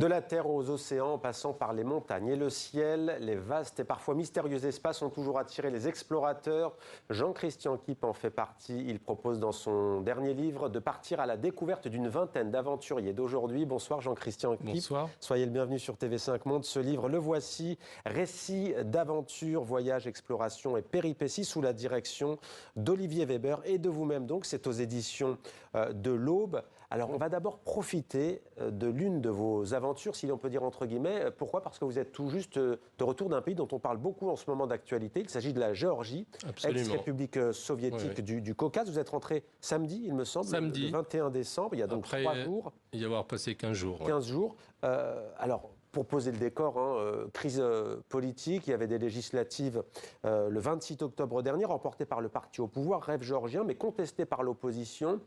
De la terre aux océans, en passant par les montagnes et le ciel, les vastes et parfois mystérieux espaces ont toujours attiré les explorateurs. Jean-Christian Kiep en fait partie. Il propose dans son dernier livre de partir à la découverte d'une vingtaine d'aventuriers d'aujourd'hui. Bonsoir Jean-Christian Kiep. Bonsoir. Soyez le bienvenu sur TV5 Monde. Ce livre, le voici, récit d'aventure, voyage, exploration et péripéties sous la direction d'Olivier Weber et de vous-même. Donc, c'est aux éditions de l'Aube. Alors, on va d'abord profiter de l'une de vos aventures, si l'on peut dire entre guillemets. Pourquoi ? Parce que vous êtes tout juste de retour d'un pays dont on parle beaucoup en ce moment d'actualité. Il s'agit de la Géorgie, ex-république soviétique du Caucase. Vous êtes rentré samedi, il me semble, samedi, le 21 décembre, il y a donc 3 jours. Il y avoir passé 15 jours. 15 jours. Alors, pour poser le décor, crise politique, il y avait des législatives le 26 octobre dernier, remportées par le parti au pouvoir, Rêve géorgien, mais contestées par l'opposition.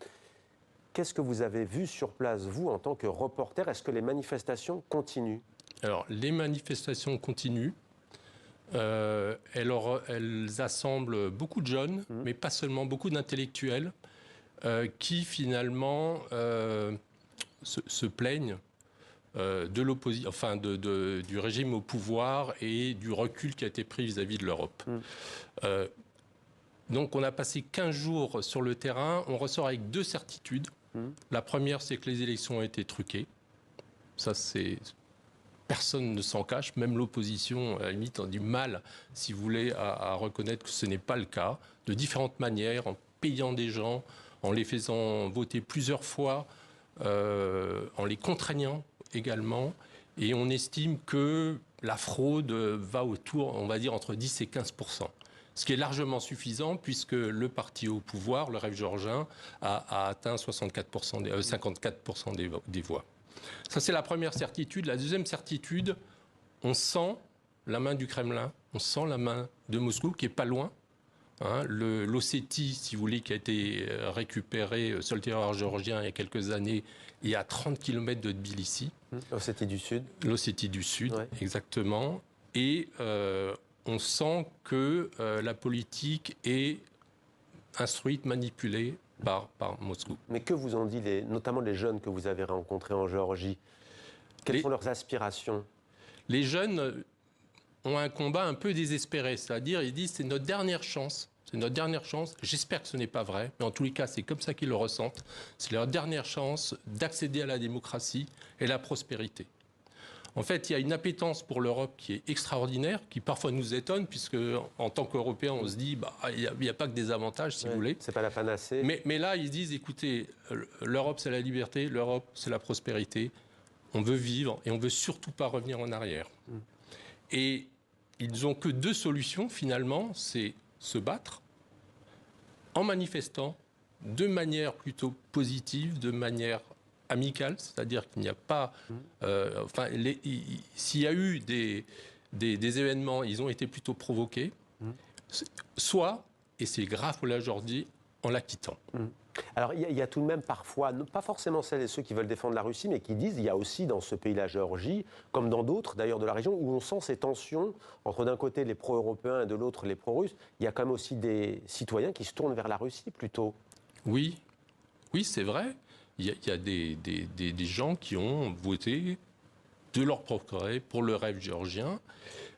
Qu'est-ce que vous avez vu sur place, vous, en tant que reporter ? Est-ce que les manifestations continuent ? Alors, les manifestations continuent. Elles assemblent beaucoup de jeunes, mais pas seulement, beaucoup d'intellectuels qui, finalement, se plaignent de l'opposition, enfin, du régime au pouvoir et du recul qui a été pris vis-à-vis de l'Europe. Donc, on a passé 15 jours sur le terrain. On ressort avec 2 certitudes. La première, c'est que les élections ont été truquées. Ça, c'est... Personne ne s'en cache. Même l'opposition, à la limite, a du mal, si vous voulez, à reconnaître que ce n'est pas le cas. De différentes manières, en payant des gens, en les faisant voter plusieurs fois, en les contraignant également. Et on estime que la fraude va autour, on va dire, entre 10 et 15%. Ce qui est largement suffisant puisque le parti au pouvoir, le Rêve géorgien, a atteint 54% des voix. Ça, c'est la première certitude. La deuxième certitude, on sent la main du Kremlin, on sent la main de Moscou qui est pas loin. L'Ossétie, si vous voulez, qui a été récupérée sur le territoire géorgien il y a quelques années, est à 30 km de Tbilissi. L'Ossétie du Sud. L'Ossétie du Sud, ouais. Exactement. Et on sent que la politique est instruite, manipulée par Moscou. Mais que vous ont dit notamment les jeunes que vous avez rencontrés en Géorgie ? Quelles sont leurs aspirations ? Les jeunes ont un combat un peu désespéré. C'est-à-dire, ils disent, c'est notre dernière chance. C'est notre dernière chance. J'espère que ce n'est pas vrai. Mais en tous les cas, c'est comme ça qu'ils le ressentent. C'est leur dernière chance d'accéder à la démocratie et la prospérité. En fait, il y a une appétence pour l'Europe qui est extraordinaire, qui parfois nous étonne, puisque en tant qu'Européens, on se dit, il n'y a pas que des avantages, si vous voulez. C'est pas la panacée. Mais là, ils disent, écoutez, l'Europe, c'est la liberté, l'Europe, c'est la prospérité. On veut vivre et on ne veut surtout pas revenir en arrière. Et ils n'ont que 2 solutions, finalement, c'est se battre en manifestant de manière plutôt positive, de manière amicale, c'est-à-dire qu'il n'y a pas... s'il y a eu des événements, ils ont été plutôt provoqués, soit, et c'est grave pour la Géorgie, en la quittant. Alors, il y a tout de même parfois, pas forcément celles et ceux qui veulent défendre la Russie, mais qui disent il y a aussi dans ce pays, la Géorgie, comme dans d'autres d'ailleurs de la région, où on sent ces tensions entre d'un côté les pro-européens et de l'autre les pro-russes. Il y a quand même aussi des citoyens qui se tournent vers la Russie plutôt. Oui, c'est vrai. Il y a des gens qui ont voté de leur propre gré pour le Rêve géorgien,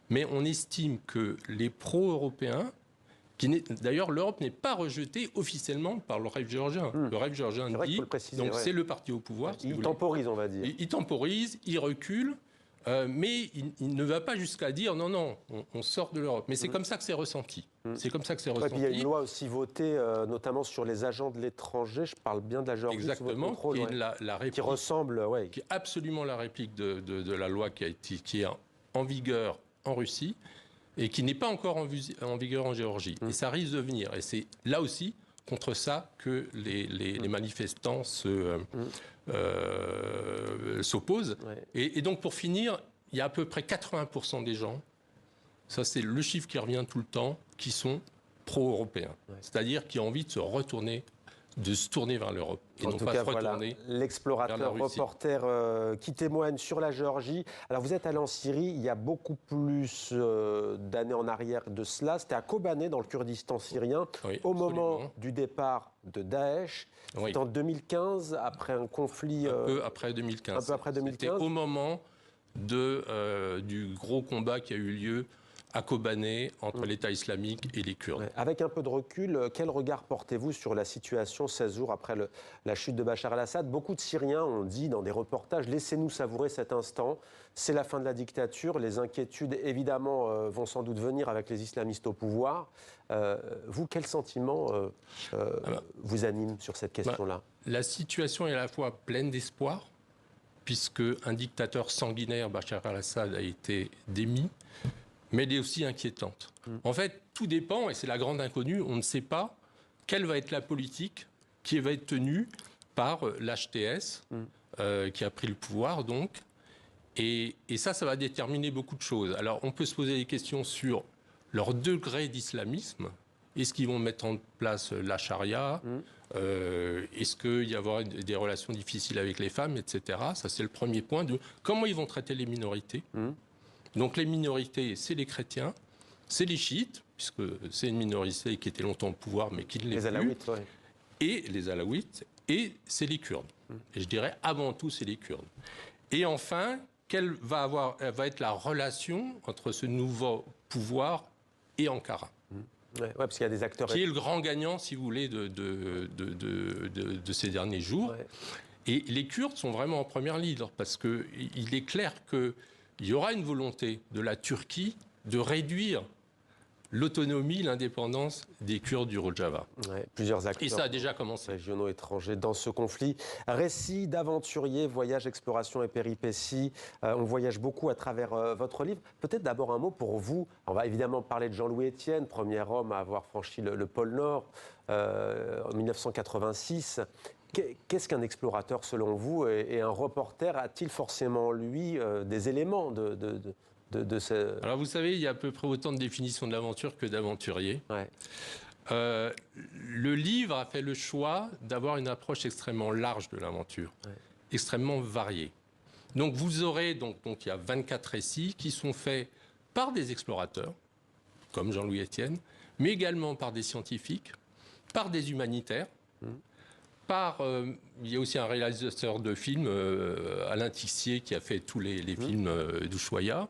mais on estime que les pro-européens, d'ailleurs l'Europe n'est pas rejetée officiellement par le Rêve géorgien. Le Rêve géorgien dit, donc c'est le parti au pouvoir. Il temporise, on va dire. Il temporise, il recule. Mais il ne va pas jusqu'à dire non, on sort de l'Europe. Mais c'est comme ça que c'est ressenti. C'est comme ça que c'est ressenti. Et puis il y a une loi aussi votée, notamment sur les agents de l'étranger. Je parle bien de la Géorgie. Exactement, sous votre contrôle, la réplique, qui ressemble, qui est absolument la réplique de la loi qui est en vigueur en Russie et qui n'est pas encore en vigueur en Géorgie. Et ça risque de venir. Et c'est là aussi contre ça que les manifestants s'opposent. Et donc, pour finir, il y a à peu près 80% des gens, ça c'est le chiffre qui revient tout le temps, qui sont pro-européens. C'est-à-dire qui ont envie de se retourner de se tourner vers l'Europe et en non tout pas cas, se voilà, retourner. l'explorateur, reporter qui témoigne sur la Géorgie. Alors vous êtes allé en Syrie il y a beaucoup plus d'années en arrière de cela. C'était à Kobané dans le Kurdistan syrien, Oui, au absolument. moment du départ de Daesh. Oui. C'est en 2015, après un conflit... Un peu après 2015. Un peu après 2015. C'était au moment du gros combat qui a eu lieu à Kobané entre l'État islamique et les Kurdes. Ouais. Avec un peu de recul, quel regard portez-vous sur la situation 16 jours après la chute de Bachar el-Assad? Beaucoup de Syriens ont dit dans des reportages « Laissez-nous savourer cet instant, c'est la fin de la dictature ». Les inquiétudes, évidemment, vont sans doute venir avec les islamistes au pouvoir. Vous, quel sentiment vous anime sur cette question-là? La situation est à la fois pleine d'espoir, puisque un dictateur sanguinaire, Bachar el-Assad, a été démis, mais elle est aussi inquiétante. En fait, tout dépend, et c'est la grande inconnue, on ne sait pas quelle va être la politique qui va être tenue par l'HTS, qui a pris le pouvoir, donc. Et ça va déterminer beaucoup de choses. Alors, on peut se poser des questions sur leur degré d'islamisme. Est-ce qu'ils vont mettre en place la charia? Est-ce qu'il y aura des relations difficiles avec les femmes, etc. Ça, c'est le premier point. De comment ils vont traiter les minorités. Donc les minorités, c'est les chrétiens, c'est les chiites, puisque c'est une minorité qui était longtemps au pouvoir, mais qui ne l'est plus. Les alaouites, oui. Et les alaouites, et c'est les Kurdes. Et je dirais, avant tout, c'est les Kurdes. Et enfin, quelle va être la relation entre ce nouveau pouvoir et Ankara? Ouais, parce qu'il y a des acteurs... Qui est le grand gagnant, si vous voulez, de ces derniers jours. Ouais. Et les Kurdes sont vraiment en première ligne, parce qu'il est clair qu'il y aura une volonté de la Turquie de réduire l'autonomie, l'indépendance des Kurdes du Rojava. Ouais, plusieurs acteurs. Et ça a déjà commencé. Régionaux étrangers dans ce conflit. Récits d'aventuriers, voyages, explorations et péripéties. On voyage beaucoup à travers votre livre. Peut-être d'abord un mot pour vous. On va évidemment parler de Jean-Louis Étienne, premier homme à avoir franchi le pôle Nord en 1986. Qu'est-ce qu'un explorateur selon vous et un reporter a-t-il forcément, lui, des éléments de ce... Alors vous savez, il y a à peu près autant de définitions de l'aventure que d'aventurier. Ouais. Le livre a fait le choix d'avoir une approche extrêmement large de l'aventure, extrêmement variée. Donc vous aurez, donc il y a 24 récits qui sont faits par des explorateurs, comme Jean-Louis Étienne, mais également par des scientifiques, par des humanitaires, il y a aussi un réalisateur de films, Alain Tixier, qui a fait tous les films d'Ushuaïa,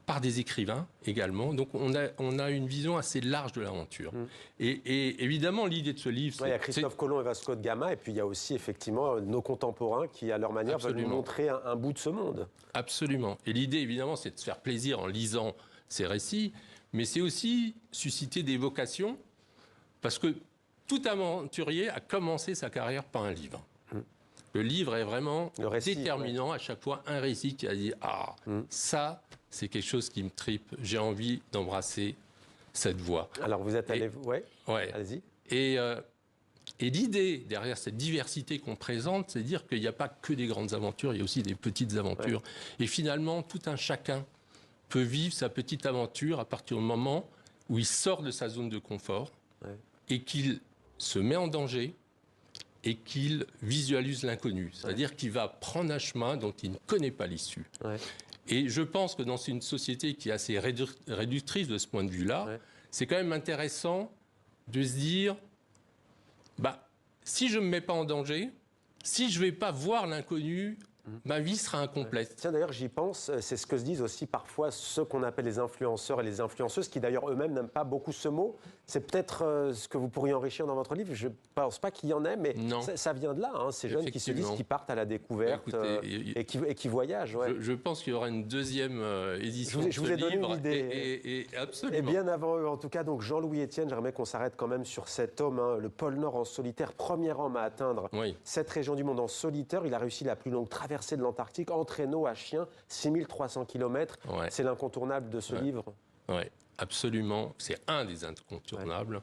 par des écrivains également. Donc on a une vision assez large de l'aventure. Et évidemment, l'idée de ce livre... Il y a Christophe Colomb et Vasco de Gama, et puis il y a aussi effectivement nos contemporains qui, à leur manière, veulent nous montrer un bout de ce monde. Absolument. Et l'idée, évidemment, c'est de se faire plaisir en lisant ces récits, mais c'est aussi susciter des vocations, parce que tout aventurier a commencé sa carrière par un livre. Le livre est vraiment déterminant. À chaque fois, un récit qui a dit « Ah, ça, c'est quelque chose qui me tripe. J'ai envie d'embrasser cette voie. » Alors, vous êtes allé... Ouais, allez-y. Et l'idée derrière cette diversité qu'on présente, c'est de dire qu'il n'y a pas que des grandes aventures, il y a aussi des petites aventures. Et finalement, tout un chacun peut vivre sa petite aventure à partir du moment où il sort de sa zone de confort et qu'il se met en danger et qu'il visualise l'inconnu. C'est-à-dire qu'il va prendre un chemin dont il ne connaît pas l'issue. Et je pense que dans une société qui est assez réductrice de ce point de vue-là, c'est quand même intéressant de se dire, si je ne me mets pas en danger, si je ne vais pas voir l'inconnu, ma vie sera incomplète. Tiens, d'ailleurs, j'y pense, c'est ce que se disent aussi parfois ceux qu'on appelle les influenceurs et les influenceuses, qui d'ailleurs eux-mêmes n'aiment pas beaucoup ce mot. C'est peut-être ce que vous pourriez enrichir dans votre livre. Je ne pense pas qu'il y en ait, mais ça vient de là, hein, ces jeunes qui se disent qu'ils partent à la découverte. Écoutez, et qui voyagent. Je pense qu'il y aura une deuxième édition de ce livre. Je vous ai donné une idée. Absolument. Et bien avant eux, en tout cas, donc Jean-Louis Étienne, j'aimerais qu'on s'arrête quand même sur cet homme, hein, le pôle Nord en solitaire, premier homme à atteindre cette région du monde en solitaire. Il a réussi la plus longue traversée de l'Antarctique en traîneau à chien, 6300 km. C'est l'incontournable de ce livre. Oui, absolument. C'est un des incontournables.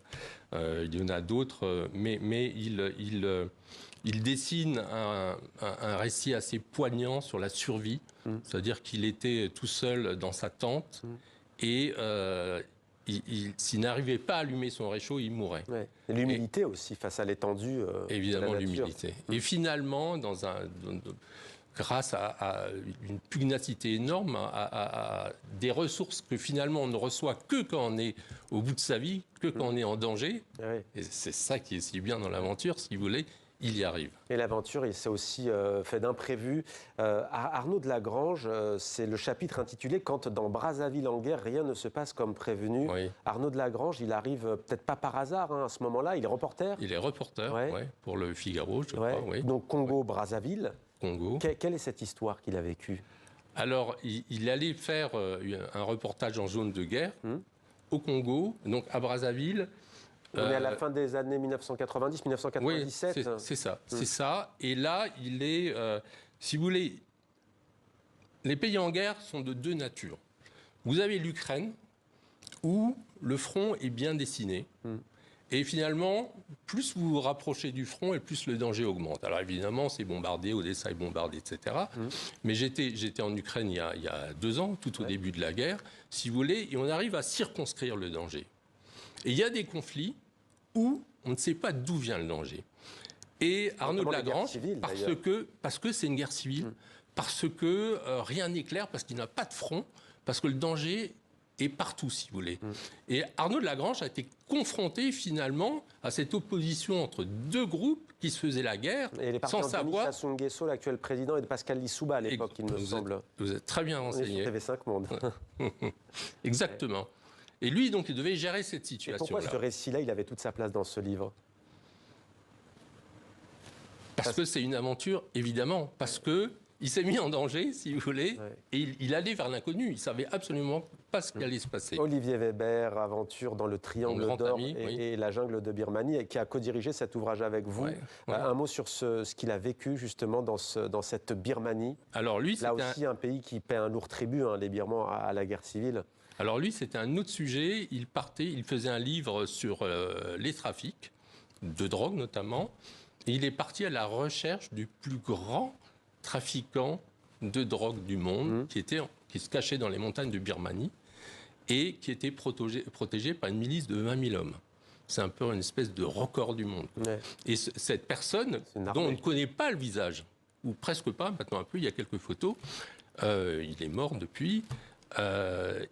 Il y en a d'autres, mais il dessine un récit assez poignant sur la survie. C'est-à-dire qu'il était tout seul dans sa tente et s'il n'arrivait pas à allumer son réchaud, il mourait. Ouais. Et l'humilité aussi face à l'étendue. Évidemment, l'humilité. Et finalement, grâce à une pugnacité énorme, à des ressources que finalement on ne reçoit que quand on est au bout de sa vie, que quand on est en danger. Ouais. Et c'est ça qui est si bien dans l'aventure, si vous voulez, il y arrive. Et l'aventure, il s'est aussi fait d'imprévus. Arnaud de Lagrange, c'est le chapitre intitulé « Quand dans Brazzaville en guerre, rien ne se passe comme prévenu ». Oui. Arnaud de Lagrange, il arrive peut-être pas par hasard à ce moment-là, il est reporter. Il est reporter pour le Figaro, je crois. Oui. Donc Congo-Brazzaville. Congo. Quelle est cette histoire qu'il a vécue? Alors, il allait faire un reportage en zone de guerre au Congo, donc à Brazzaville. On est à la fin des années 1990, 1997. Oui, c'est ça, c'est ça. Et là, il est, si vous voulez, les pays en guerre sont de deux natures. Vous avez l'Ukraine, où le front est bien dessiné. Et finalement, plus vous vous rapprochez du front et plus le danger augmente. Alors évidemment, c'est bombardé, Odessa est bombardé, etc. Mais j'étais en Ukraine il y a 2 ans, tout au début de la guerre, si vous voulez, et on arrive à circonscrire le danger. Et il y a des conflits où on ne sait pas d'où vient le danger. Et Arnaud de Lagrange, parce que c'est une guerre civile, parce que rien n'est clair, parce qu'il n'y a pas de front, parce que le danger est partout, si vous voulez. Et Arnaud de Lagrange a été confronté finalement à cette opposition entre deux groupes qui se faisaient la guerre sans savoir. Et Sassou Nguesso, l'actuel président, et de Pascal Lissouba à l'époque, il me semble. Vous êtes très bien renseigné. Sur TV5 Monde. Exactement. Et lui, donc, il devait gérer cette situation-là. Et pourquoi ce récit-là, il avait toute sa place dans ce livre? Parce que c'est une aventure, évidemment. Parce qu'il s'est mis en danger, si vous voulez, et il allait vers l'inconnu. Il ne savait absolument pas ce qui allait se passer. Olivier Weber, Aventure dans le Triangle d'Or et la jungle de Birmanie, qui a co-dirigé cet ouvrage avec vous. Un mot sur ce qu'il a vécu, justement, dans cette Birmanie. Alors lui, là aussi, un pays qui paie un lourd tribut, les Birmans, à la guerre civile. Alors lui, c'était un autre sujet. Il faisait un livre sur les trafics, de drogue notamment. Et il est parti à la recherche du plus grand trafiquant de drogue du monde, qui se cachait dans les montagnes de Birmanie et qui était protégé par une milice de 20 000 hommes. C'est un peu une espèce de record du monde. Et cette personne, dont on ne connaît pas le visage, ou presque pas, maintenant un peu, il y a quelques photos, il est mort depuis,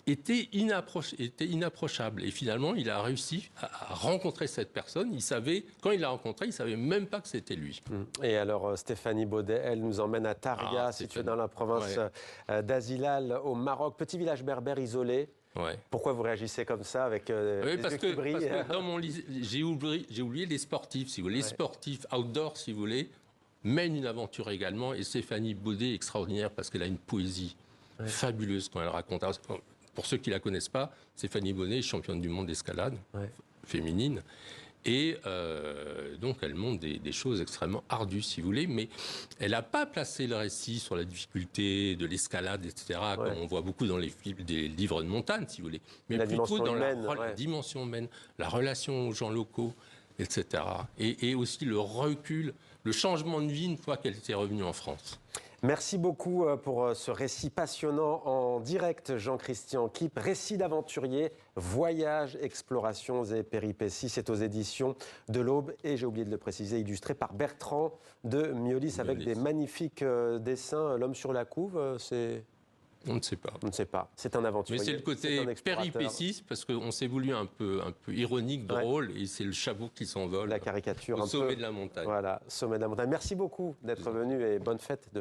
était inapprochable. Et finalement, il a réussi à rencontrer cette personne. Quand il l'a rencontré, il ne savait même pas que c'était lui. Et alors, Stéphanie Baudet, elle nous emmène à Taria, située dans la province d'Azilal, au Maroc. Petit village berbère isolé. Pourquoi vous réagissez comme ça avec les yeux qui brillent? Parce que dans mon livre, j'ai oublié les sportifs, si vous voulez. Les sportifs outdoor, si vous voulez, mènent une aventure également. Et Stéphanie Baudet est extraordinaire parce qu'elle a une poésie fabuleuse quand elle raconte. Alors, pour ceux qui ne la connaissent pas, Stéphanie Baudet est championne du monde d'escalade féminine. Et donc, elle montre des choses extrêmement ardues, si vous voulez, mais elle n'a pas placé le récit sur la difficulté de l'escalade, etc., comme on voit beaucoup dans des livres de montagne, si vous voulez, mais plutôt dans la dimension humaine, la relation aux gens locaux, etc. Et aussi le recul, le changement de vie une fois qu'elle était revenue en France. Merci beaucoup pour ce récit passionnant en direct, Jean-Christian Kiep. Récit d'aventurier, voyages, explorations et péripéties. C'est aux éditions de l'Aube et, j'ai oublié de le préciser, illustré par Bertrand de Miolis avec des magnifiques dessins. L'homme sur la couve, c'est... On ne sait pas. On ne sait pas. C'est un aventurier. Mais c'est le côté péripétiste, parce qu'on s'est voulu un peu ironique, drôle, et c'est le chapeau qui s'envole. La caricature. Au sommet de la montagne. Voilà, sommet de la montagne. Merci beaucoup d'être venu et bonne fête de